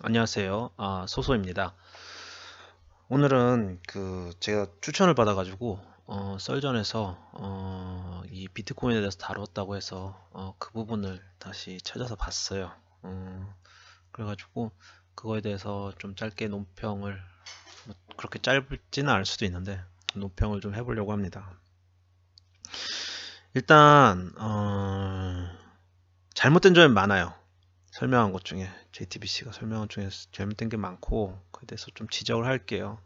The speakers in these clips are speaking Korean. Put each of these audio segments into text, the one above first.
안녕하세요. 소소입니다. 오늘은 제가 추천을 받아가지고 썰전에서 이 비트코인에 대해서 다뤘다고 해서 그 부분을 다시 찾아서 봤어요. 그래가지고 그거에 대해서 좀 짧게 논평을 뭐 그렇게 짧지는 않을 수도 있는데 논평을 좀 해보려고 합니다. 일단 잘못된 점이 많아요. 설명한 것 중에 JTBC가 설명한 중에 잘못된 게 많고 그에 대해서 좀 지적을 할게요.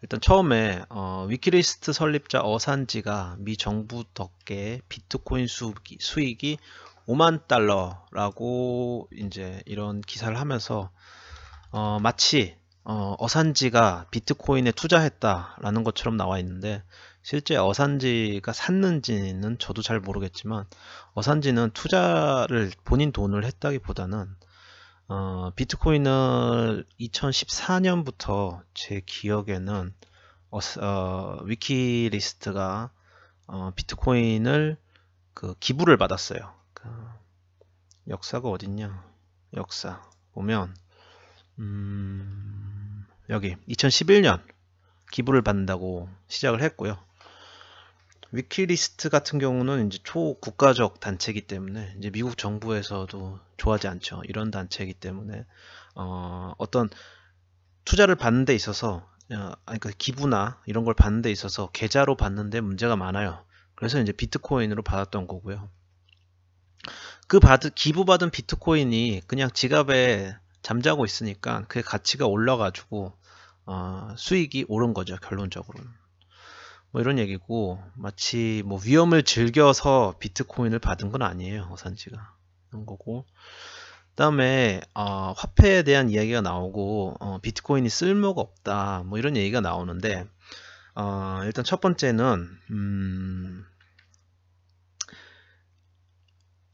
일단 처음에 위키리스트 설립자 어산지가 미 정부 덕계 비트코인 수익이 5만 달러라고 이제 이런 기사를 하면서 마치 어산지가 비트코인에 투자했다라는 것처럼 나와 있는데 실제 어산지가 샀는지는 저도 잘 모르겠지만 어산지는 투자를 본인 돈을 했다기보다는 비트코인을 2014년부터 제 기억에는 위키리스트가 비트코인을 기부를 받았어요. 역사가 어딨냐? 역사 보면 여기 2011년 기부를 받는다고 시작을 했고요. 위키리스트 같은 경우는 이제 초국가적 단체이기 때문에 이제 미국 정부에서도 좋아하지 않죠. 이런 단체이기 때문에 어떤 투자를 받는 데 있어서 그러니까 기부나 이런 걸 받는 데 있어서 계좌로 받는데 문제가 많아요. 그래서 이제 비트코인으로 받았던 거고요. 기부받은 비트코인이 그냥 지갑에 잠자고 있으니까 그게 가치가 올라가지고 수익이 오른 거죠. 결론적으로는. 뭐 이런 얘기고 마치 뭐 위험을 즐겨서 비트코인을 받은 건 아니에요. 어산지가. 그런 거고. 그다음에 화폐에 대한 이야기가 나오고 비트코인이 쓸모가 없다. 뭐 이런 얘기가 나오는데 일단 첫 번째는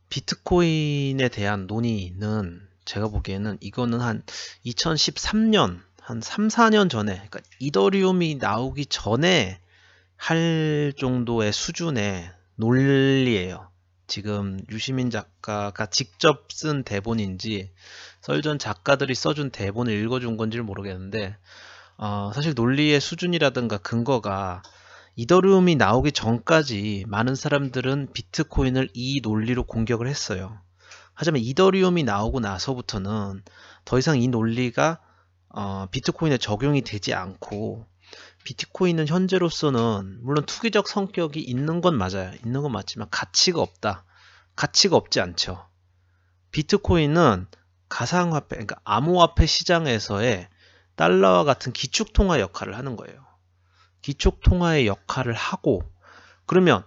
비트코인에 대한 논의는 제가 보기에는 이거는 한 2013년 한 3, 4년 전에 그러니까 이더리움이 나오기 전에 할 정도의 수준의 논리예요. 지금 유시민 작가가 직접 쓴 대본인지 썰전 작가들이 써준 대본을 읽어준 건지 모르겠는데 사실 논리의 수준이라든가 근거가 이더리움이 나오기 전까지 많은 사람들은 비트코인을 이 논리로 공격을 했어요. 하지만 이더리움이 나오고 나서부터는 더 이상 이 논리가 비트코인에 적용이 되지 않고 비트코인은 현재로서는 물론 투기적 성격이 있는 건 맞아요. 있는 건 맞지만 가치가 없다. 가치가 없지 않죠. 비트코인은 가상화폐, 그러니까 암호화폐 시장에서의 달러와 같은 기축통화 역할을 하는 거예요. 기축통화의 역할을 하고 그러면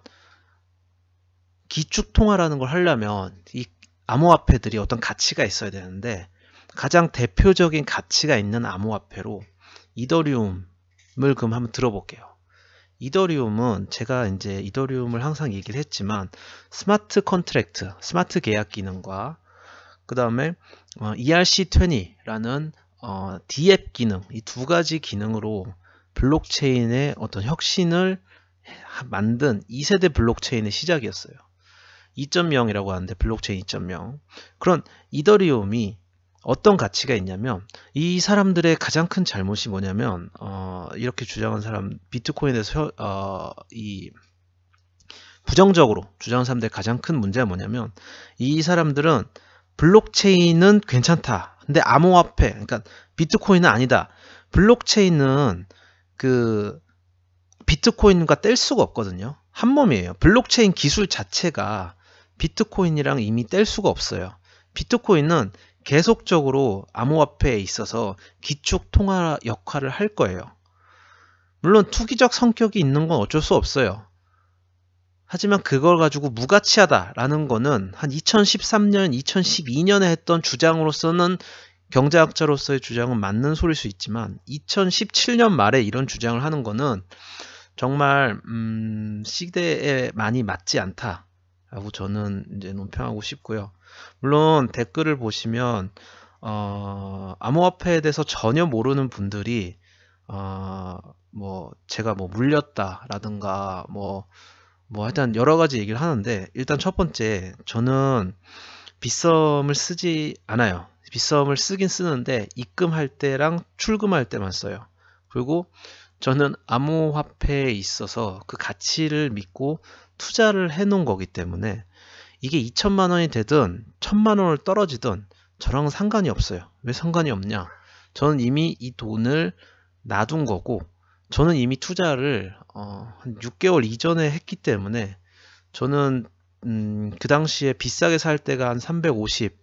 기축통화라는 걸 하려면 이 암호화폐들이 어떤 가치가 있어야 되는데 가장 대표적인 가치가 있는 암호화폐로 이더리움을 그럼 한번 들어볼게요. 이더리움은 제가 이제 이더리움을 항상 얘기를 했지만 스마트 컨트랙트, 스마트 계약 기능과 그 다음에 ERC20라는 디앱 기능, 이 두 가지 기능으로 블록체인의 어떤 혁신을 만든 2세대 블록체인의 시작이었어요. 2.0이라고 하는데 블록체인 2.0. 그런 이더리움이 어떤 가치가 있냐면 이 사람들의 가장 큰 잘못이 뭐냐면 이렇게 주장한 사람 비트코인에 대해서 이 부정적으로 주장한 사람들의 가장 큰 문제가 뭐냐면 이 사람들은 블록체인은 괜찮다. 근데 암호화폐 그러니까 비트코인은 아니다. 블록체인은 비트코인과 뗄 수가 없거든요. 한 몸이에요. 블록체인 기술 자체가 비트코인이랑 이미 뗄 수가 없어요. 비트코인은 계속적으로 암호화폐에 있어서 기축 통화 역할을 할 거예요. 물론 투기적 성격이 있는 건 어쩔 수 없어요. 하지만 그걸 가지고 무가치하다라는 거는 한 2013년, 2012년에 했던 주장으로서는 경제학자로서의 주장은 맞는 소리일 수 있지만 2017년 말에 이런 주장을 하는 거는 정말 시대에 많이 맞지 않다라고 저는 이제 논평하고 싶고요. 물론 댓글을 보시면 암호화폐에 대해서 전혀 모르는 분들이 뭐 제가 뭐 물렸다라든가 뭐 하여튼 여러 가지 얘기를 하는데 일단 첫 번째 저는 빗썸을 쓰지 않아요. 빗썸을 쓰긴 쓰는데 입금할 때랑 출금할 때만 써요. 그리고 저는 암호화폐에 있어서 그 가치를 믿고 투자를 해 놓은 거기 때문에 이게 2천만 원이 되든 1,000만 원을 떨어지든 저랑 상관이 없어요. 왜 상관이 없냐? 저는 이미 이 돈을 놔둔 거고, 저는 이미 투자를 한 6개월 이전에 했기 때문에 저는 그 당시에 비싸게 살 때가 한 350,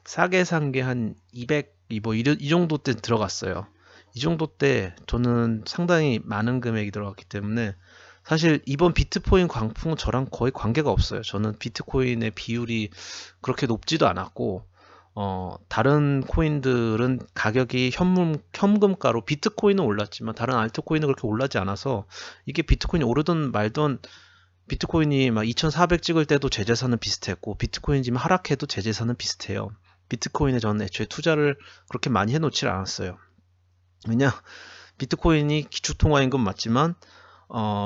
싸게 산 게 한 200, 이 정도 때 들어갔어요. 이 정도 때 저는 상당히 많은 금액이 들어갔기 때문에 사실 이번 비트코인 광풍은 저랑 거의 관계가 없어요. 저는 비트코인의 비율이 그렇게 높지도 않았고, 다른 코인들은 가격이 현금가로, 비트코인은 올랐지만 다른 알트코인은 그렇게 올라지 않아서, 이게 비트코인이 오르든 말든 비트코인이 막 2400 찍을 때도 제 재산은 비슷했고, 비트코인이 지금 하락해도 제 재산은 비슷해요. 비트코인에 저는 애초에 투자를 그렇게 많이 해놓질 않았어요. 왜냐, 비트코인이 기축통화인 건 맞지만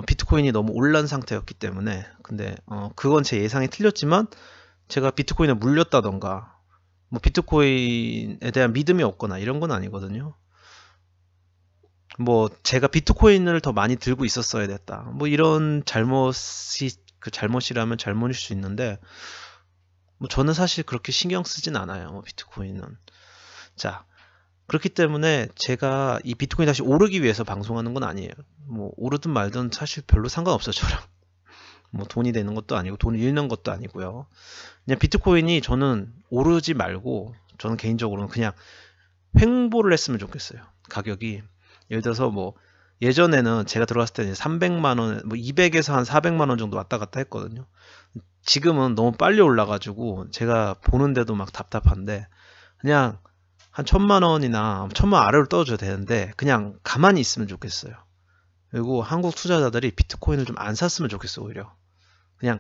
비트코인이 너무 올란 상태였기 때문에. 근데 그건 제 예상이 틀렸지만 제가 비트코인에 물렸다던가 뭐 비트코인에 대한 믿음이 없거나 이런 건 아니거든요. 뭐 제가 비트코인을 더 많이 들고 있었어야 됐다, 뭐 이런 잘못이라면 잘못일 수 있는데, 뭐 저는 사실 그렇게 신경 쓰진 않아요, 비트코인은. 자, 그렇기 때문에 제가 이 비트코인 다시 오르기 위해서 방송하는 건 아니에요. 뭐 오르든 말든 사실 별로 상관없어요, 저랑. 뭐 돈이 되는 것도 아니고 돈을 잃는 것도 아니고요. 그냥 비트코인이 저는 오르지 말고, 저는 개인적으로는 그냥 횡보를 했으면 좋겠어요. 가격이 예를 들어서 뭐 예전에는 제가 들어갔을 때는 300만원, 뭐 200에서 한 400만원 정도 왔다 갔다 했거든요. 지금은 너무 빨리 올라가지고 제가 보는데도 막 답답한데, 그냥 한 1,000만원이나 1,000만 아래로 떨어져야 되는데 그냥 가만히 있으면 좋겠어요. 그리고 한국 투자자들이 비트코인을 좀 안 샀으면 좋겠어. 오히려 그냥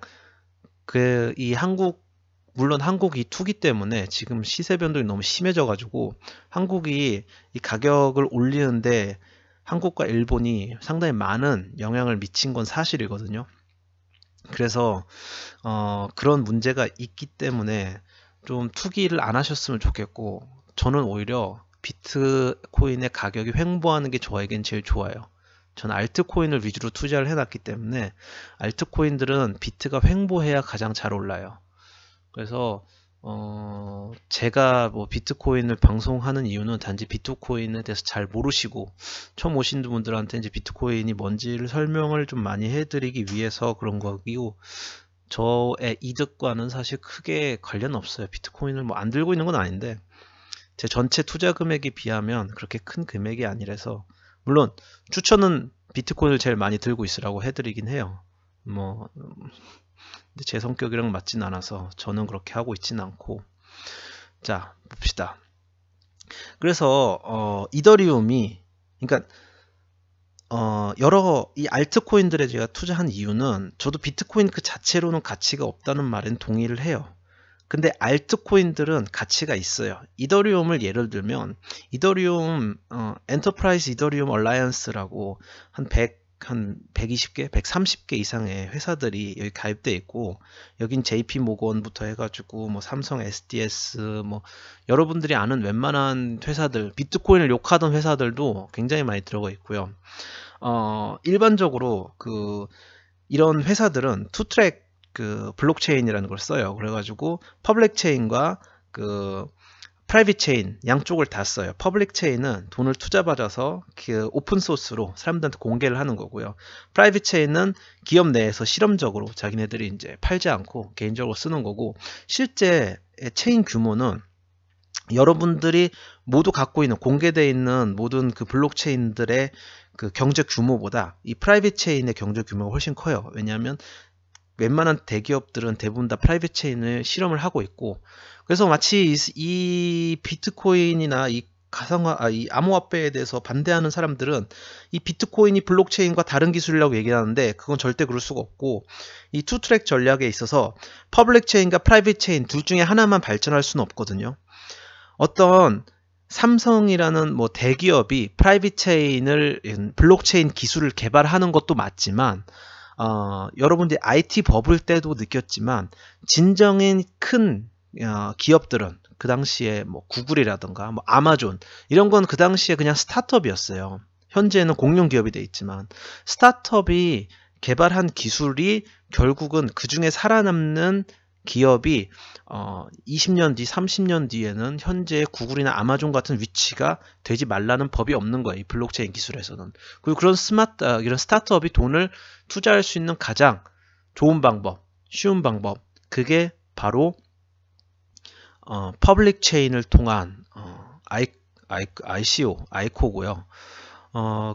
물론 한국이 투기 때문에 지금 시세 변동이 너무 심해져 가지고 한국이 이 가격을 올리는데 한국과 일본이 상당히 많은 영향을 미친 건 사실이거든요. 그래서 그런 문제가 있기 때문에 좀 투기를 안 하셨으면 좋겠고, 저는 오히려 비트코인의 가격이 횡보하는 게 저에겐 제일 좋아요. 저는 알트코인을 위주로 투자를 해놨기 때문에 알트코인들은 비트가 횡보해야 가장 잘 올라요. 그래서 제가 뭐 비트코인을 방송하는 이유는 단지 비트코인에 대해서 잘 모르시고 처음 오신 분들한테 이제 비트코인이 뭔지를 설명을 좀 많이 해드리기 위해서 그런 거고, 저의 이득과는 사실 크게 관련 없어요. 비트코인을 뭐 안 들고 있는 건 아닌데 제 전체 투자 금액에 비하면 그렇게 큰 금액이 아니라서, 물론 추천은 비트코인을 제일 많이 들고 있으라고 해드리긴 해요. 뭐 근데 제 성격이랑 맞진 않아서 저는 그렇게 하고 있진 않고. 자, 봅시다. 그래서 이더리움이, 그러니까 여러 이 알트코인들에 제가 투자한 이유는, 저도 비트코인 그 자체로는 가치가 없다는 말엔 동의를 해요. 근데 알트코인들은 가치가 있어요. 이더리움을 예를 들면 이더리움 엔터프라이즈 이더리움 얼라이언스라고 한 120개, 130개 이상의 회사들이 여기 가입돼 있고, 여긴 JP 모건부터 해가지고 뭐 삼성, SDS, 뭐 여러분들이 아는 웬만한 회사들, 비트코인을 욕하던 회사들도 굉장히 많이 들어가 있고요. 일반적으로 이런 회사들은 투트랙 블록체인이라는 걸 써요. 그래가지고 퍼블릭 체인과 프라이빗 체인 양쪽을 다 써요. 퍼블릭 체인은 돈을 투자받아서 오픈 소스로 사람들한테 공개를 하는 거고요. 프라이빗 체인은 기업 내에서 실험적으로 자기네들이 이제 팔지 않고 개인적으로 쓰는 거고, 실제 체인 규모는 여러분들이 모두 갖고 있는, 공개되어 있는 모든 블록체인들의 경제 규모보다 이 프라이빗 체인의 경제 규모가 훨씬 커요. 왜냐하면 웬만한 대기업들은 대부분 다 프라이빗 체인을 실험을 하고 있고, 그래서 마치 이 비트코인이나 이 암호화폐에 대해서 반대하는 사람들은 이 비트코인이 블록체인과 다른 기술이라고 얘기하는데, 그건 절대 그럴 수가 없고, 이 투트랙 전략에 있어서 퍼블릭 체인과 프라이빗 체인 둘 중에 하나만 발전할 수는 없거든요. 어떤 삼성이라는 뭐 대기업이 프라이빗 체인을, 블록체인 기술을 개발하는 것도 맞지만, 여러분들이 IT 버블 때도 느꼈지만 진정인 큰 기업들은, 그 당시에 뭐 구글이라든가 뭐 아마존 이런 건 그 당시에 그냥 스타트업이었어요. 현재는 공룡 기업이 돼 있지만 스타트업이 개발한 기술이 결국은 그 중에 살아남는 기업이 20년 뒤, 30년 뒤에는 현재 구글이나 아마존 같은 위치가 되지 말라는 법이 없는 거예요. 이 블록체인 기술에서는. 그리고 그런 이런 스타트업이 돈을 투자할 수 있는 가장 좋은 방법, 쉬운 방법, 그게 바로 퍼블릭 체인을 통한 ICO고요.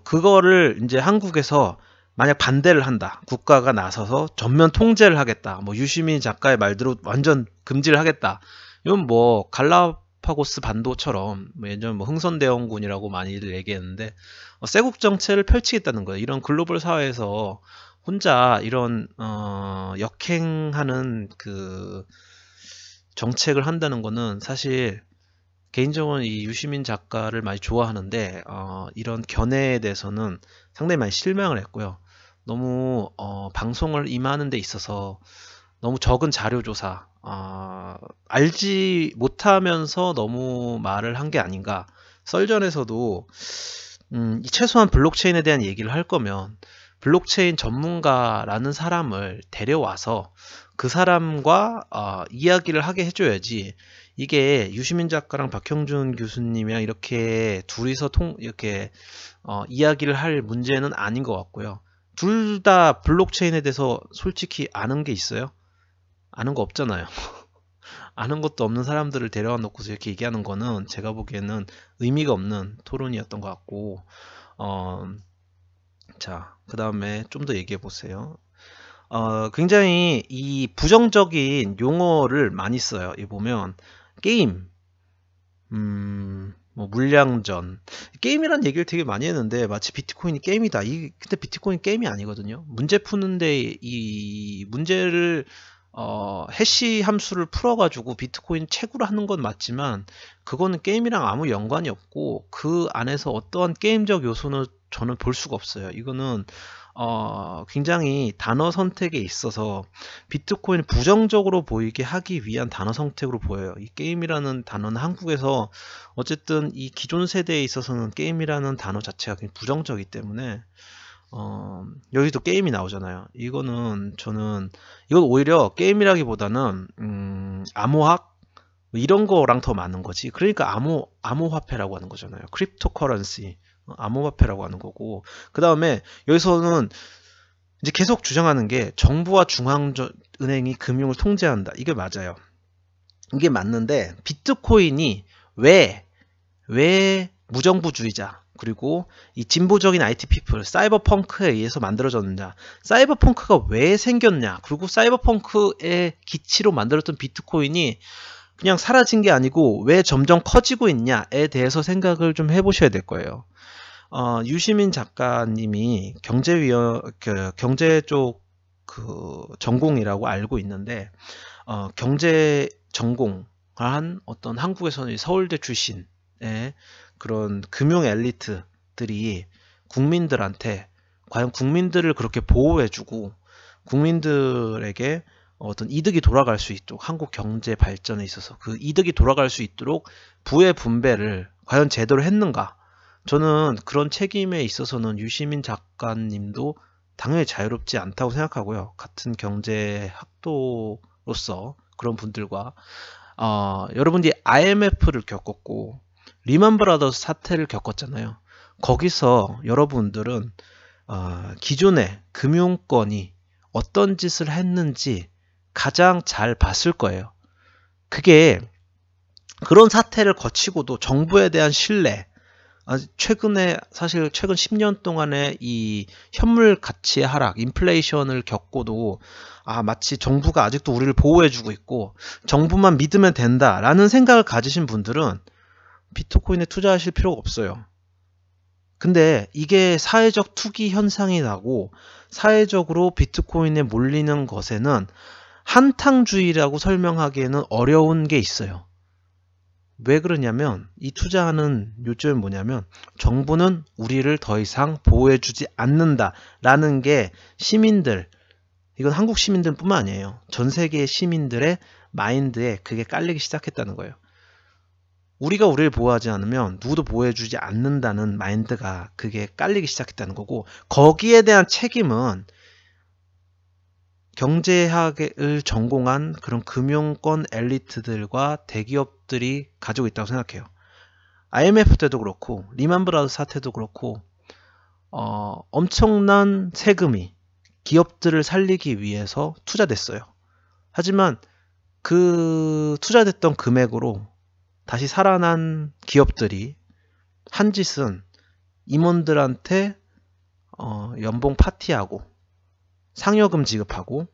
그거를 이제 한국에서 만약 반대를 한다. 국가가 나서서 전면 통제를 하겠다. 뭐 유시민 작가의 말대로 완전 금지를 하겠다. 이건 뭐 갈라파고스 반도처럼 뭐 예전 뭐 흥선대원군이라고 많이들 얘기했는데 쇄국 정책을 펼치겠다는 거예요. 이런 글로벌 사회에서 혼자 이런 역행하는 그 정책을 한다는 거는 사실 개인적으로 이 유시민 작가를 많이 좋아하는데 이런 견해에 대해서는 상당히 많이 실망을 했고요. 너무 방송을 임하는 데 있어서 너무 적은 자료조사 알지 못하면서 너무 말을 한 게 아닌가. 썰전에서도 최소한 블록체인에 대한 얘기를 할 거면 블록체인 전문가라는 사람을 데려와서 그 사람과 이야기를 하게 해줘야지. 이게 유시민 작가랑 박형준 교수님이랑 이렇게 둘이서 이렇게 이야기를 할 문제는 아닌 것 같고요. 둘 다 블록체인에 대해서 솔직히 아는 게 있어요? 아는 거 없잖아요. 아는 것도 없는 사람들을 데려와 놓고서 이렇게 얘기하는 거는 제가 보기에는 의미가 없는 토론이었던 것 같고 자, 그 다음에 좀 더 얘기해 보세요. 굉장히 이 부정적인 용어를 많이 써요. 이 보면 게임, 뭐 물량전, 게임이란 얘기를 되게 많이 했는데 마치 비트코인이 게임이다. 근데 비트코인 게임이 아니거든요. 문제 푸는데 이 문제를 해시 함수를 풀어가지고 비트코인 채굴을 하는 건 맞지만 그거는 게임이랑 아무 연관이 없고 그 안에서 어떠한 게임적 요소는 저는 볼 수가 없어요. 이거는 굉장히 단어 선택에 있어서 비트코인을 부정적으로 보이게 하기 위한 단어 선택으로 보여요. 이 게임이라는 단어는 한국에서 어쨌든 이 기존 세대에 있어서는 게임이라는 단어 자체가 굉장히 부정적이기 때문에 여기도 게임이 나오잖아요. 이건 오히려 게임이라기보다는 암호학 이런 거랑 더 많은 거지. 그러니까 암호화폐라고 하는 거잖아요. 크립토커런시 암호화폐라고 하는 거고, 그 다음에 여기서는 이제 계속 주장하는 게 정부와 중앙은행이 금융을 통제한다. 이게 맞아요. 이게 맞는데 비트코인이 왜 무정부주의자 그리고 이 진보적인 IT 피플 사이버펑크에 의해서 만들어졌느냐, 사이버펑크가 왜 생겼냐, 그리고 사이버펑크의 기치로 만들었던 비트코인이 그냥 사라진 게 아니고 왜 점점 커지고 있냐에 대해서 생각을 좀 해보셔야 될 거예요. 유시민 작가님이 경제 쪽 전공이라고 알고 있는데 경제 전공한 어떤 한국에서는 서울대 출신의 그런 금융 엘리트들이 국민들한테 과연 국민들을 그렇게 보호해주고 국민들에게 어떤 이득이 돌아갈 수 있도록 한국 경제 발전에 있어서 그 이득이 돌아갈 수 있도록 부의 분배를 과연 제대로 했는가? 저는 그런 책임에 있어서는 유시민 작가님도 당연히 자유롭지 않다고 생각하고요. 같은 경제 학도로서 그런 분들과 여러분들이 IMF를 겪었고 리만 브라더스 사태를 겪었잖아요. 거기서 여러분들은 기존의 금융권이 어떤 짓을 했는지 가장 잘 봤을 거예요. 그게 그런 사태를 거치고도 정부에 대한 신뢰, 최근에 사실 최근 10년 동안의 이 현물 가치의 하락, 인플레이션을 겪고도 마치 정부가 아직도 우리를 보호해주고 있고 정부만 믿으면 된다라는 생각을 가지신 분들은 비트코인에 투자하실 필요가 없어요. 근데 이게 사회적 투기 현상이 나고 사회적으로 비트코인에 몰리는 것에는 한탕주의라고 설명하기에는 어려운 게 있어요. 왜 그러냐면 이 투자하는 요점이 뭐냐면 정부는 우리를 더 이상 보호해주지 않는다라는 게 시민들, 이건 한국 시민들 뿐만 아니에요. 전 세계의 시민들의 마인드에 그게 깔리기 시작했다는 거예요. 우리가 우리를 보호하지 않으면 누구도 보호해주지 않는다는 마인드가 그게 깔리기 시작했다는 거고, 거기에 대한 책임은 경제학을 전공한 그런 금융권 엘리트들과 대기업들이 가지고 있다고 생각해요. IMF 때도 그렇고 리만 브라더스 사태도 그렇고 엄청난 세금이 기업들을 살리기 위해서 투자됐어요. 하지만 그 투자됐던 금액으로 다시 살아난 기업들이 한 짓은 임원들한테 연봉 파티하고 상여금 지급하고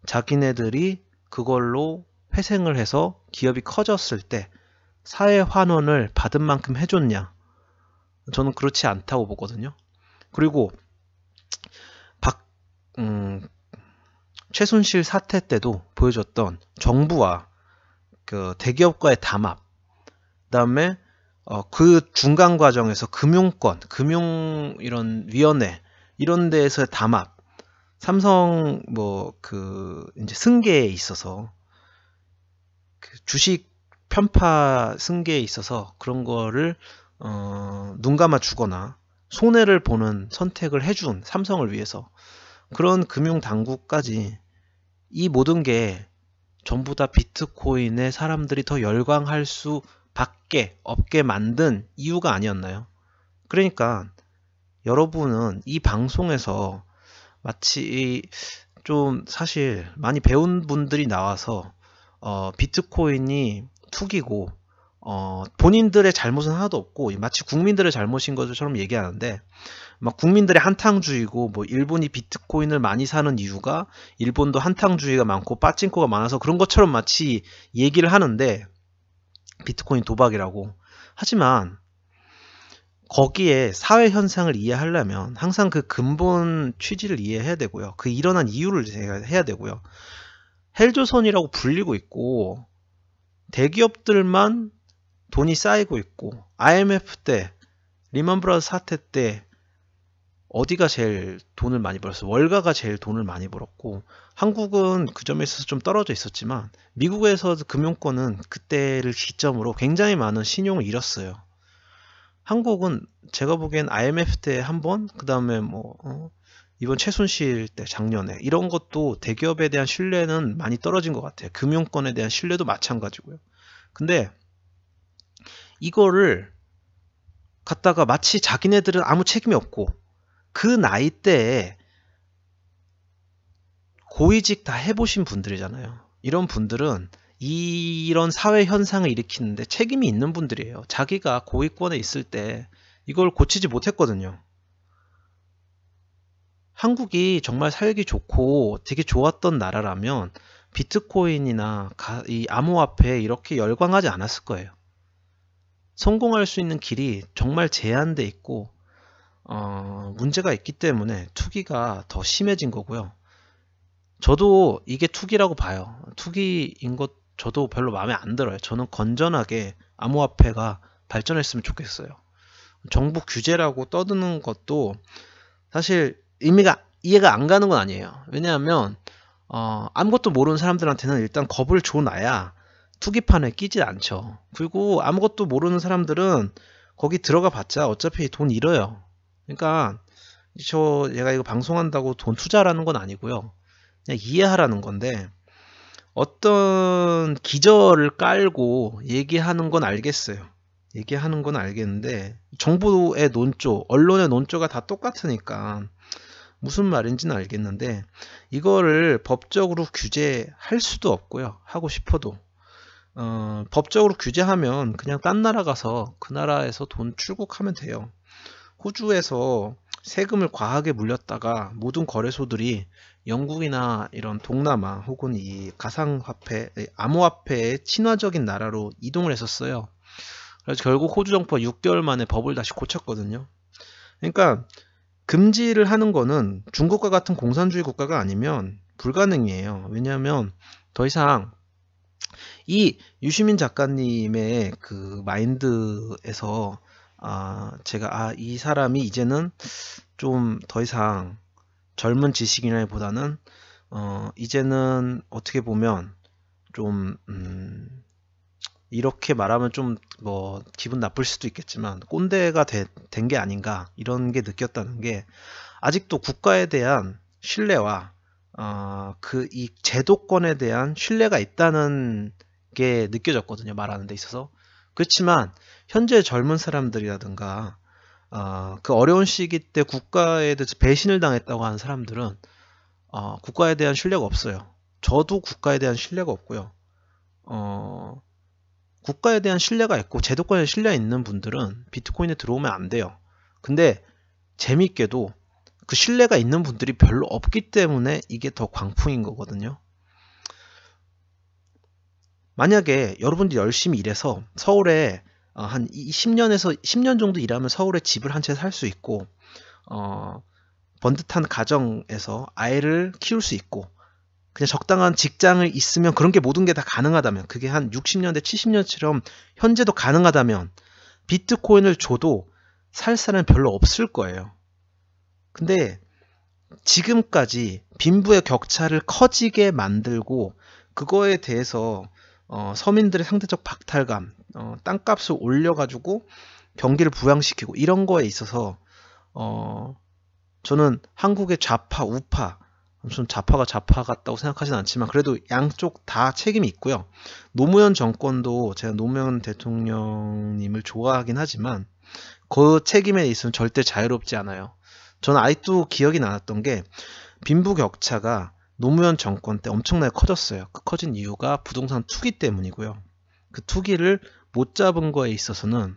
자기네들이 그걸로 회생을 해서 기업이 커졌을 때 사회 환원을 받은 만큼 해줬냐? 저는 그렇지 않다고 보거든요. 그리고 최순실 사태 때도 보여줬던 정부와 그 대기업과의 담합, 그다음에 그 중간 과정에서 금융권, 금융 이런 위원회 이런 데에서의 담합, 삼성 이제 승계에 있어서 그 주식 편파 승계에 있어서 그런 거를 눈 감아 주거나 손해를 보는 선택을 해준 삼성을 위해서 그런 금융 당국까지 이 모든 게 전부 다 비트코인에 사람들이 더 열광할 수밖에 없게 만든 이유가 아니었나요? 그러니까 여러분은 이 방송에서 마치 좀 사실 많이 배운 분들이 나와서 비트코인이 투기고 본인들의 잘못은 하나도 없고 마치 국민들의 잘못인 것처럼 얘기하는데 막 국민들의 한탕주의고 뭐 일본이 비트코인을 많이 사는 이유가 일본도 한탕주의가 많고 빠찡코가 많아서 그런 것처럼 마치 얘기를 하는데 비트코인 도박이라고. 하지만 거기에 사회 현상을 이해하려면 항상 그 근본 취지를 이해해야 되고요. 그 일어난 이유를 해야 되고요. 헬조선이라고 불리고 있고 대기업들만 돈이 쌓이고 있고 IMF 때 리만 브라더스 사태 때 어디가 제일 돈을 많이 벌었어요? 월가가 제일 돈을 많이 벌었고 한국은 그 점에 있어서 좀 떨어져 있었지만 미국에서 금융권은 그때를 기점으로 굉장히 많은 신용을 잃었어요. 한국은 제가 보기엔 IMF 때 한 번, 그 다음에 이번 최순실 때 작년에 이런 것도 대기업에 대한 신뢰는 많이 떨어진 것 같아요. 금융권에 대한 신뢰도 마찬가지고요. 근데 이거를 갖다가 마치 자기네들은 아무 책임이 없고 그 나이 때에 고위직 다 해보신 분들이잖아요. 이런 분들은 이런 사회 현상을 일으키는데 책임이 있는 분들이에요. 자기가 고위권에 있을 때 이걸 고치지 못했거든요. 한국이 정말 살기 좋고 되게 좋았던 나라라면 비트코인이나 이 암호화폐에 이렇게 열광하지 않았을 거예요. 성공할 수 있는 길이 정말 제한돼 있고 문제가 있기 때문에 투기가 더 심해진 거고요. 저도 이게 투기라고 봐요. 투기인 것 저도 별로 마음에 안 들어요. 저는 건전하게 암호화폐가 발전했으면 좋겠어요. 정부 규제라고 떠드는 것도 사실 이해가 안 가는 건 아니에요. 왜냐하면 아무것도 모르는 사람들한테는 일단 겁을 줘놔야 투기판에 끼지 않죠. 그리고 아무것도 모르는 사람들은 거기 들어가 봤자 어차피 돈 잃어요. 그러니까 얘가 이거 방송한다고 돈 투자라는 건 아니고요. 그냥 이해하라는 건데 어떤 기저를 깔고 얘기하는 건 알겠어요. 얘기하는 건 알겠는데 정부의 논조, 언론의 논조가 다 똑같으니까 무슨 말인지는 알겠는데 이거를 법적으로 규제할 수도 없고요. 하고 싶어도 법적으로 규제하면 그냥 딴 나라 가서 그 나라에서 돈 출국하면 돼요. 호주에서 세금을 과하게 물렸다가 모든 거래소들이 영국이나 이런 동남아 혹은 이 가상화폐, 암호화폐의 친화적인 나라로 이동을 했었어요. 그래서 결국 호주 정부가 6개월 만에 법을 다시 고쳤거든요. 그러니까 금지를 하는 거는 중국과 같은 공산주의 국가가 아니면 불가능이에요. 왜냐하면 더 이상 이 유시민 작가님의 그 마인드에서 제가 이 사람이 이제는 좀 더 이상 젊은 지식인이라기보다는 이제는 어떻게 보면 좀 이렇게 말하면 좀 뭐 기분 나쁠 수도 있겠지만 꼰대가 된 게 아닌가 이런 게 느꼈다는 게 아직도 국가에 대한 신뢰와 그 이 제도권에 대한 신뢰가 있다는 게 느껴졌거든요. 말하는 데 있어서. 그렇지만 현재 젊은 사람들이라든가 그 어려운 시기 때 국가에 대해서 배신을 당했다고 하는 사람들은 국가에 대한 신뢰가 없어요. 저도 국가에 대한 신뢰가 없고요. 국가에 대한 신뢰가 있고 제도권에 신뢰가 있는 분들은 비트코인에 들어오면 안 돼요. 근데 재밌게도 그 신뢰가 있는 분들이 별로 없기 때문에 이게 더 광풍인 거거든요. 만약에 여러분들이 열심히 일해서 서울에 한 10년에서 10년 정도 일하면 서울에 집을 한 채 살 수 있고 번듯한 가정에서 아이를 키울 수 있고 그냥 적당한 직장을 있으면 그런 게 모든 게 다 가능하다면 그게 한 60년대 70년처럼 현재도 가능하다면 비트코인을 줘도 살 사람이 별로 없을 거예요. 근데 지금까지 빈부의 격차를 커지게 만들고 그거에 대해서 서민들의 상대적 박탈감, 땅값을 올려가지고 경기를 부양시키고 이런 거에 있어서 저는 한국의 좌파, 우파, 무슨 좌파가 좌파 같다고 생각하진 않지만 그래도 양쪽 다 책임이 있고요. 노무현 정권도 제가 노무현 대통령님을 좋아하긴 하지만 그 책임에 있어서는 절대 자유롭지 않아요. 저는 아직도 기억이 나왔던 게 빈부격차가 노무현 정권 때 엄청나게 커졌어요. 그 커진 이유가 부동산 투기 때문이고요. 그 투기를 못 잡은 거에 있어서는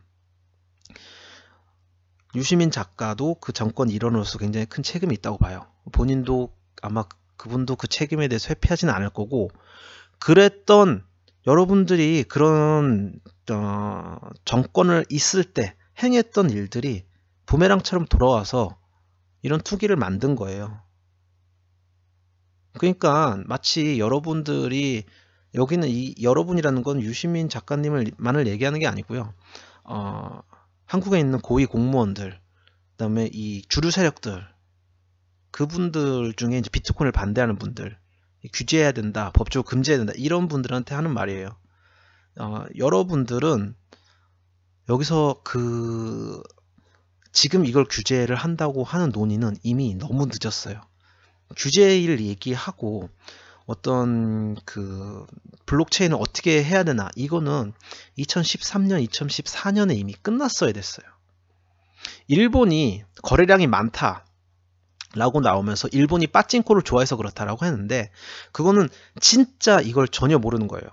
유시민 작가도 그 정권 일원으로서 굉장히 큰 책임이 있다고 봐요. 본인도 아마 그분도 그 책임에 대해서 회피하지는 않을 거고 그랬던 여러분들이 그런 정권을 있을 때 행했던 일들이 부메랑처럼 돌아와서 이런 투기를 만든 거예요. 그러니까 마치 여러분들이 여기는 이 여러분이라는 건 유시민 작가님만을 얘기하는 게 아니고요. 한국에 있는 고위 공무원들, 그다음에 이 주류 세력들, 그분들 중에 이제 비트코인을 반대하는 분들, 규제해야 된다, 법적으로 금지해야 된다 이런 분들한테 하는 말이에요. 여러분들은 여기서 지금 이걸 규제를 한다고 하는 논의는 이미 너무 늦었어요. 규제를 얘기하고 어떤 그 블록체인을 어떻게 해야 되나 이거는 2013년, 2014년에 이미 끝났어야 됐어요. 일본이 거래량이 많다 라고 나오면서 일본이 빠찡코를 좋아해서 그렇다라고 했는데 그거는 진짜 이걸 전혀 모르는 거예요.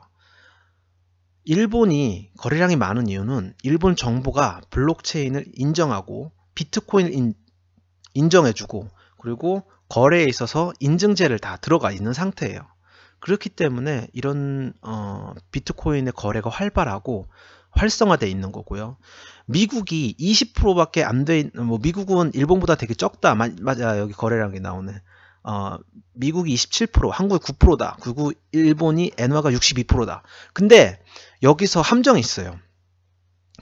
일본이 거래량이 많은 이유는 일본 정부가 블록체인을 인정하고 비트코인을 인정해주고 그리고 거래에 있어서 인증제를 다 들어가 있는 상태예요. 그렇기 때문에 이런 비트코인의 거래가 활발하고 활성화되어 있는 거고요. 미국이 20%밖에 안 돼, 뭐 미국은 일본보다 되게 적다. 맞아, 여기 거래량이 나오네. 미국이 27%, 한국이 9%다. 그리고 일본이 엔화가 62%다. 근데 여기서 함정이 있어요.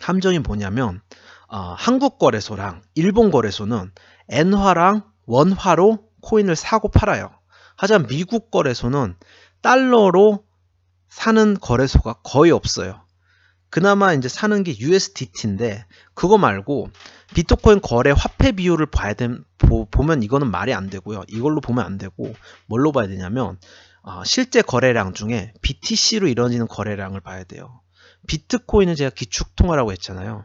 함정이 뭐냐면 한국 거래소랑 일본 거래소는 엔화랑 원화로 코인을 사고 팔아요. 하지만 미국 거래소는 달러로 사는 거래소가 거의 없어요. 그나마 이제 사는 게 USDT인데 그거 말고 비트코인 거래 화폐 비율을 보면 이거는 말이 안 되고요. 이걸로 보면 안 되고 뭘로 봐야 되냐면 실제 거래량 중에 BTC로 이루어지는 거래량을 봐야 돼요. 비트코인은 제가 기축통화라고 했잖아요.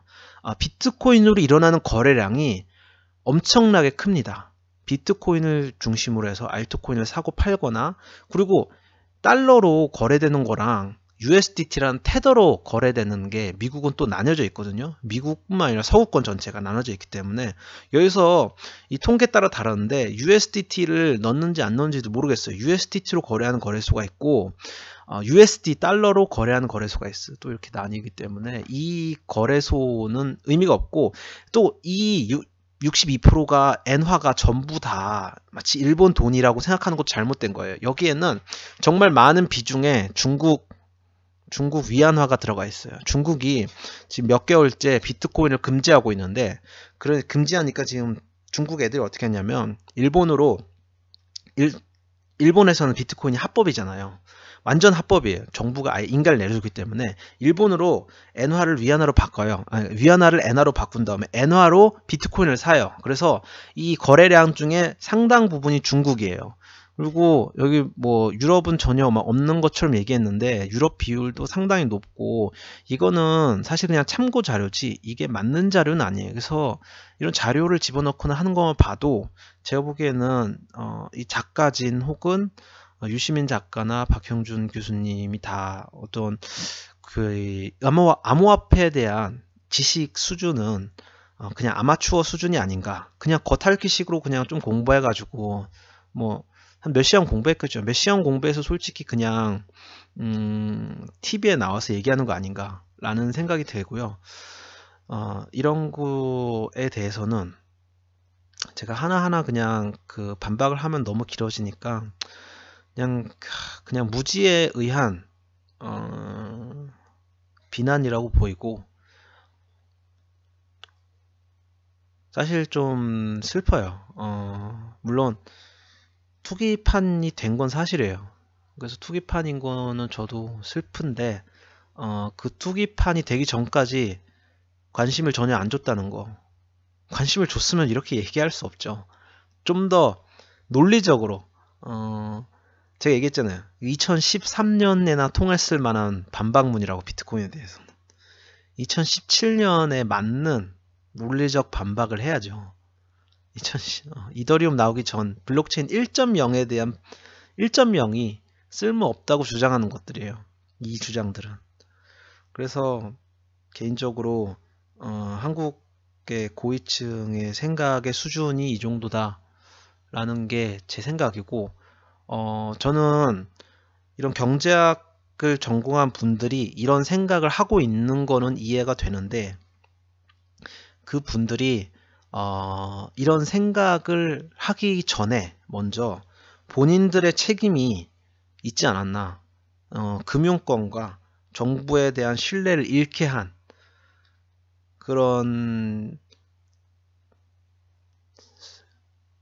비트코인으로 일어나는 거래량이 엄청나게 큽니다. 비트코인을 중심으로 해서 알트코인을 사고 팔거나 그리고 달러로 거래되는 거랑 USDT라는 테더로 거래되는 게 미국은 또 나뉘어져 있거든요. 미국뿐만 아니라 서구권 전체가 나눠져 있기 때문에 여기서 이 통계 따라 다르는데 USDT를 넣는지 안 넣는지도 모르겠어요. USDT로 거래하는 거래소가 있고 USD 달러로 거래하는 거래소가 있어요. 또 이렇게 나뉘기 때문에 이 거래소는 의미가 없고 또 이 62%가 엔화가 전부 다 마치 일본 돈이라고 생각하는 것도 잘못된 거예요. 여기에는 정말 많은 비중의 중국 위안화가 들어가 있어요. 중국이 지금 몇 개월째 비트코인을 금지하고 있는데 그래 금지하니까 지금 중국 애들이 어떻게 했냐면 일본에서는 비트코인이 합법이잖아요. 완전 합법이에요. 정부가 아예 인가를 내려주기 때문에 일본으로 엔화를 위안화로 바꿔요. 아니, 위안화를 엔화로 바꾼 다음에 엔화로 비트코인을 사요. 그래서 이 거래량 중에 상당 부분이 중국이에요. 그리고 여기 뭐 유럽은 전혀 막 없는 것처럼 얘기했는데 유럽 비율도 상당히 높고 이거는 사실 그냥 참고 자료지 이게 맞는 자료는 아니에요. 그래서 이런 자료를 집어넣거나 하는 것만 봐도 제가 보기에는 이 작가진 혹은 유시민 작가나 박형준 교수님이 다 어떤 그 암호화폐에 대한 지식 수준은 그냥 아마추어 수준이 아닌가. 그냥 겉핥기식으로 그냥 좀 공부해가지고 뭐 한 몇 시간 공부했겠죠. 몇 시간 공부해서 솔직히 그냥 TV에 나와서 얘기하는 거 아닌가 라는 생각이 들고요. 이런 거에 대해서는 제가 하나하나 그냥 그 반박을 하면 너무 길어지니까 그냥 무지에 의한 비난이라고 보이고 사실 좀 슬퍼요. 물론 투기판이 된 건 사실이에요. 그래서 투기판인 거는 저도 슬픈데 그 투기판이 되기 전까지 관심을 전혀 안 줬다는 거. 관심을 줬으면 이렇게 얘기할 수 없죠. 좀 더 논리적으로 제가 얘기했잖아요. 2013년에나 통했을 만한 반박문이라고 비트코인에 대해서는 2017년에 맞는 논리적 반박을 해야죠. 이더리움 나오기 전 블록체인 1.0에 대한 1.0이 쓸모없다고 주장하는 것들이에요. 이 주장들은. 그래서 개인적으로 한국의 고위층의 생각의 수준이 이 정도다 라는 게 제 생각이고 저는 이런 경제학을 전공한 분들이 이런 생각을 하고 있는 거는 이해가 되는데 그 분들이 이런 생각을 하기 전에 먼저 본인들의 책임이 있지 않았나. 금융권과 정부에 대한 신뢰를 잃게 한 그런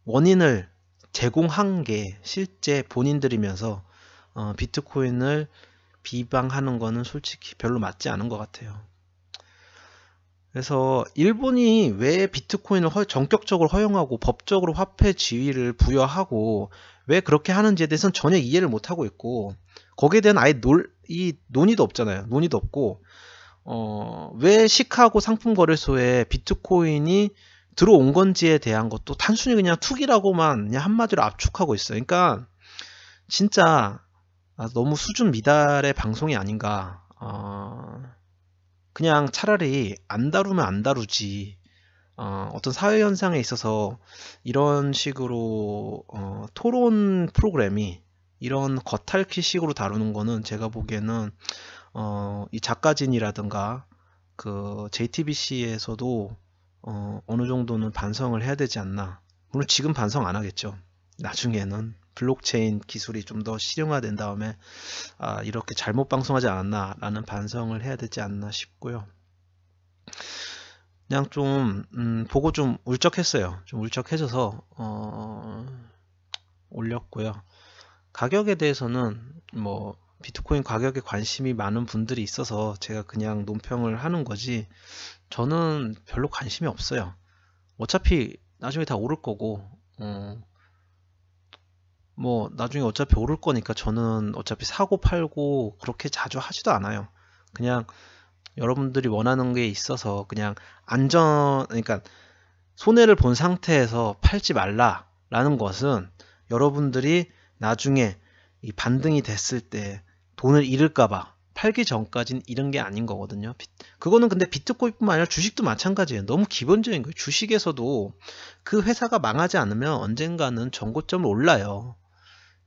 원인을 제공한 게 실제 본인들이면서 비트코인을 비방하는 거는 솔직히 별로 맞지 않은 것 같아요. 그래서 일본이 왜 비트코인을 전격적으로 허용하고 법적으로 화폐 지위를 부여하고 왜 그렇게 하는지에 대해서는 전혀 이해를 못하고 있고 거기에 대한 아예 논의도 없잖아요. 논의도 없고 왜 시카고 상품거래소에 비트코인이 들어온 건지에 대한 것도 단순히 그냥 투기라고만 그냥 한마디로 압축하고 있어요. 그러니까 진짜 너무 수준 미달의 방송이 아닌가. 그냥 차라리 안 다루면 안 다루지. 어떤 사회 현상에 있어서 이런 식으로 토론 프로그램이 이런 겉핥기식으로 다루는 거는 제가 보기에는 이 작가진이라든가 그 JTBC에서도 어느 정도는 반성을 해야 되지 않나. 물론 지금 반성 안 하겠죠. 나중에는 블록체인 기술이 좀 더 실용화된 다음에 이렇게 잘못 방송하지 않았나 라는 반성을 해야 되지 않나 싶고요. 그냥 좀 보고 좀 울적했어요. 좀 울적해져서 올렸고요. 가격에 대해서는 뭐 비트코인 가격에 관심이 많은 분들이 있어서 제가 그냥 논평을 하는 거지 저는 별로 관심이 없어요. 어차피 나중에 다 오를 거고 뭐 나중에 어차피 오를 거니까 저는 어차피 사고 팔고 그렇게 자주 하지도 않아요. 그냥 여러분들이 원하는 게 있어서 그냥 그러니까 손해를 본 상태에서 팔지 말라라는 것은 여러분들이 나중에 이 반등이 됐을 때 돈을 잃을까봐 팔기 전까지는 이런 게 아닌 거거든요. 그거는 근데 비트코인뿐만 아니라 주식도 마찬가지예요. 너무 기본적인 거예요. 주식에서도 그 회사가 망하지 않으면 언젠가는 전고점을 올라요.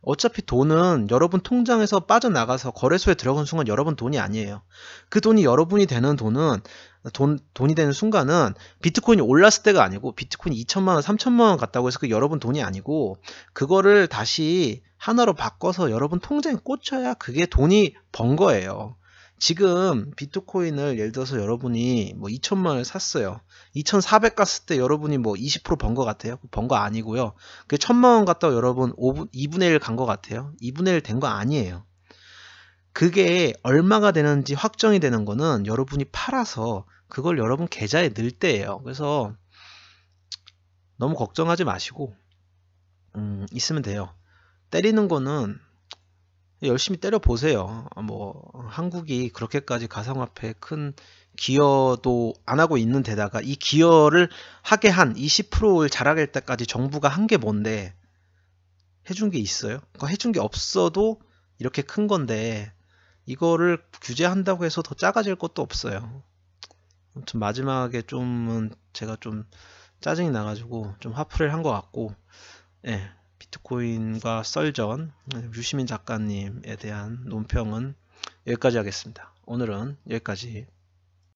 어차피 돈은 여러분 통장에서 빠져나가서 거래소에 들어간 순간 여러분 돈이 아니에요. 그 돈이 여러분이 되는 돈이 되는 순간은 비트코인이 올랐을 때가 아니고 비트코인이 2천만 원, 3천만 원 갔다고 해서 그 여러분 돈이 아니고 그거를 다시 하나로 바꿔서 여러분 통장에 꽂혀야 그게 돈이 번 거예요. 지금 비트코인을 예를 들어서 여러분이 뭐 2천만 원을 샀어요. 2,400 갔을 때 여러분이 뭐 20% 번 거 같아요? 번 거 아니고요. 그 1,000만 원 갔다가 여러분 2분의 1 간 거 같아요? 2분의 1 된 거 아니에요. 그게 얼마가 되는지 확정이 되는 거는 여러분이 팔아서 그걸 여러분 계좌에 넣을 때예요. 그래서 너무 걱정하지 마시고 있으면 돼요. 때리는 거는 열심히 때려 보세요. 뭐 한국이 그렇게까지 가상화폐 큰 기여도 안 하고 있는 데다가 이 기여를 하게 한 20%를 자락할 때까지 정부가 한 게 뭔데 해준 게 있어요? 그거 해준 게 없어도 이렇게 큰 건데 이거를 규제한다고 해서 더 작아질 것도 없어요. 아무튼 마지막에 좀은 제가 좀 짜증이 나가지고 좀 화풀이를 한 것 같고, 예, 비트코인과 썰전 유시민 작가님에 대한 논평은 여기까지 하겠습니다. 오늘은 여기까지.